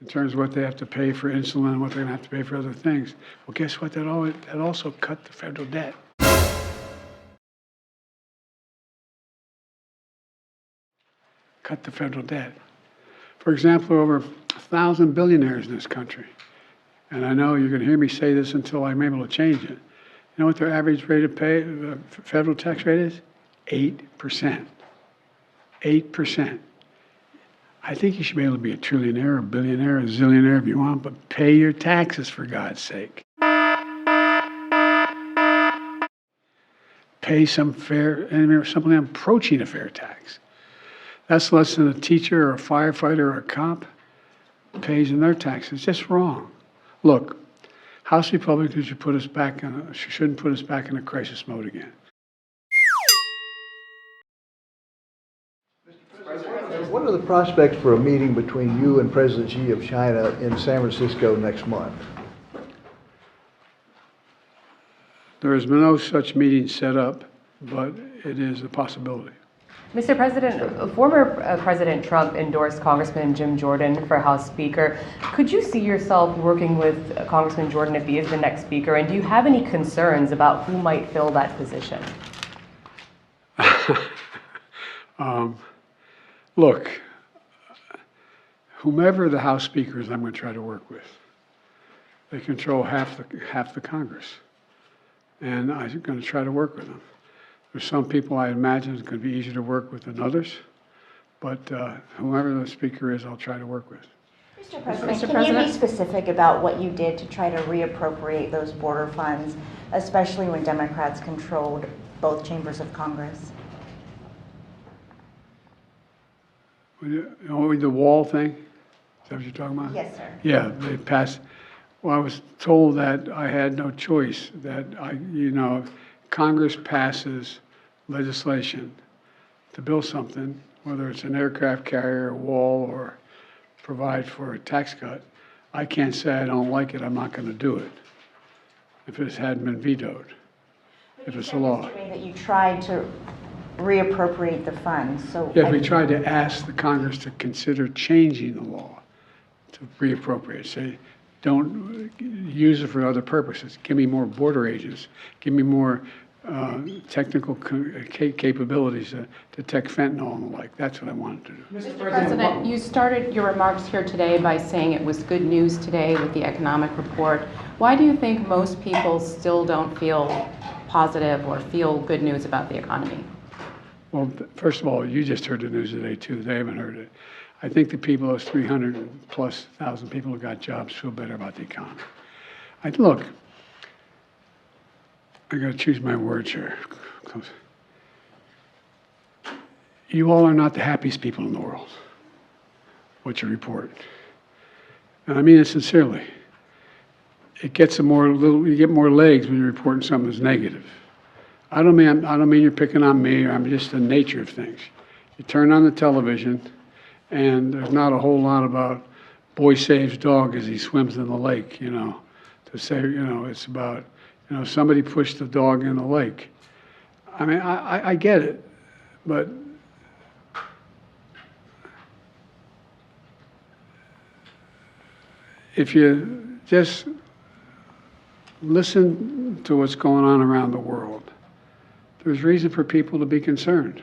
in terms of what they have to pay for insulin and what they're going to have to pay for other things. Well, guess what? That also cut the federal debt. Cut the federal debt. For example, there are over 1,000 billionaires in this country. And I know you're going to hear me say this until I'm able to change it. You know what their average rate of pay, federal tax rate is? 8%. 8%. I think you should be able to be a trillionaire, a billionaire, a zillionaire if you want, but pay your taxes for God's sake. Pay some fair, something approaching a fair tax. That's less than a teacher or a firefighter or a cop pays in their taxes. It's just wrong. Look, House Republicans shouldn't put us back in a crisis mode again. What are the prospects for a meeting between you and President Xi of China in San Francisco next month? There has been no such meeting set up, but it is a possibility. Mr. President, former President Trump endorsed Congressman Jim Jordan for House Speaker. Could you see yourself working with Congressman Jordan if he is the next Speaker? And do you have any concerns about who might fill that position? Look, whomever the House Speaker is, I'm going to try to work with. They control half the Congress, and I'm going to try to work with them. There's some people I imagine it's going to be easier to work with than others, but whoever the Speaker is, I'll try to work with. Mr. President, can you be specific about what you did to try to reappropriate those border funds, especially when Democrats controlled both chambers of Congress? The wall thing? Is that what you're talking about? Yes, sir. Yeah, they passed. Well, I was told that I had no choice, that Congress passes legislation to build something, whether it's an aircraft carrier, a wall, or provide for a tax cut. I can't say I don't like it, I'm not going to do it if it hadn't been vetoed, if it's a law. That you tried to reappropriate the funds. So Yeah, we tried to ask the Congress to consider changing the law to reappropriate. Say, don't use it for other purposes. Give me more border agents. Give me more technical capabilities to detect fentanyl and the like. That's what I wanted to do. Mr. President, you started your remarks here today by saying it was good news today with the economic report. Why do you think most people still don't feel positive or feel good news about the economy? Well, first of all, you just heard the news today, too. They haven't heard it. I think the people, those 300+ thousand people who got jobs, feel better about the economy. Look, I got to choose my words here. You all are not the happiest people in the world, what you report. And I mean it sincerely. You get more legs when you're reporting something that's negative. I don't mean you're picking on me, or I'm just the nature of things. You turn on the television, and there's not a whole lot about boy saves dog as he swims in the lake, to say, it's about, somebody pushed the dog in the lake. I mean, I get it, but if you just listen to what's going on around the world, there's reason for people to be concerned.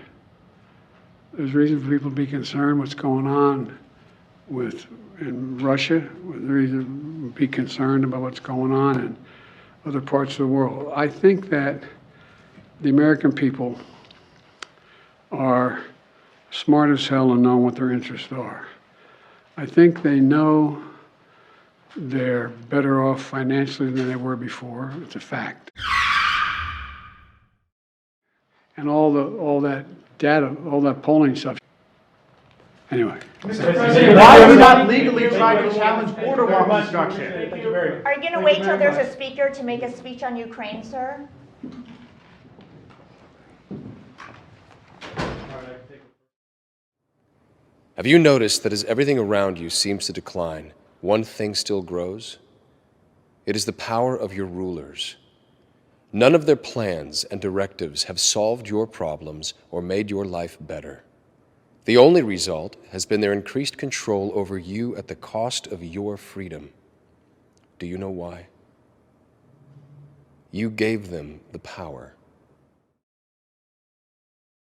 There's reason for people to be concerned what's going on in Russia. There's reason to be concerned about what's going on in other parts of the world. I think that the American people are smart as hell and know what their interests are. I think they know they're better off financially than they were before. It's a fact. And all that data, all that polling stuff. Anyway. Mr. President, why are you not legally trying to challenge border wall construction? Are you going to wait till there's a speaker to make a speech on Ukraine, sir? Have you noticed that as everything around you seems to decline, one thing still grows? It is the power of your rulers. None of their plans and directives have solved your problems or made your life better. The only result has been their increased control over you at the cost of your freedom. Do you know why? You gave them the power.